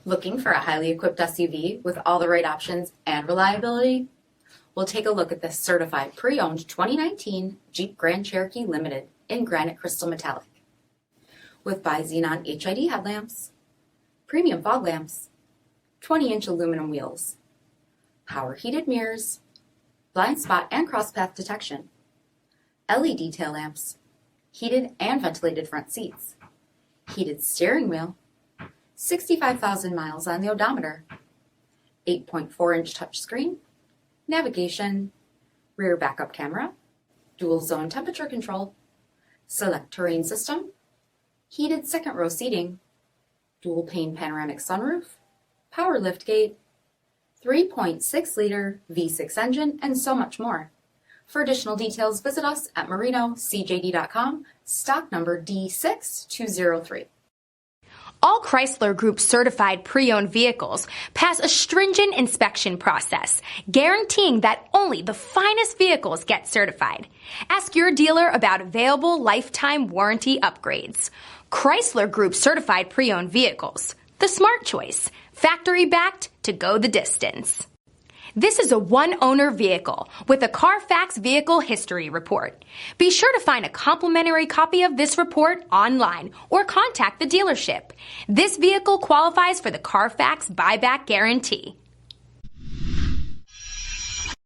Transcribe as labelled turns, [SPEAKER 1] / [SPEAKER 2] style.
[SPEAKER 1] Looking for a highly equipped SUV with all the right options and reliability? We'll take a look at this certified pre-owned 2019 Jeep Grand Cherokee Limited in granite crystal metallic. With bi-xenon HID headlamps, premium fog lamps, 20-inch aluminum wheels, power heated mirrors, blind spot and crosspath detection, LED tail lamps, heated and ventilated front seats, heated steering wheel, 65,000 miles on the odometer, 8.4-inch touchscreen, navigation, rear backup camera, dual zone temperature control, SELEC-TERRAIN system, heated second row seating, dual pane panoramic sunroof, power liftgate, 3.6-liter V6 engine, and so much more. For additional details, visit us at marinocjd.com, stock number D6203.
[SPEAKER 2] All Chrysler Group certified pre-owned vehicles pass a stringent inspection process, guaranteeing that only the finest vehicles get certified. Ask your dealer about available lifetime warranty upgrades. Chrysler Group certified pre-owned vehicles, the smart choice, factory backed to go the distance. This is a one-owner vehicle with a CARFAX vehicle history report. Be sure to find a complimentary copy of this report online or contact the dealership. This vehicle qualifies for the CARFAX buyback guarantee.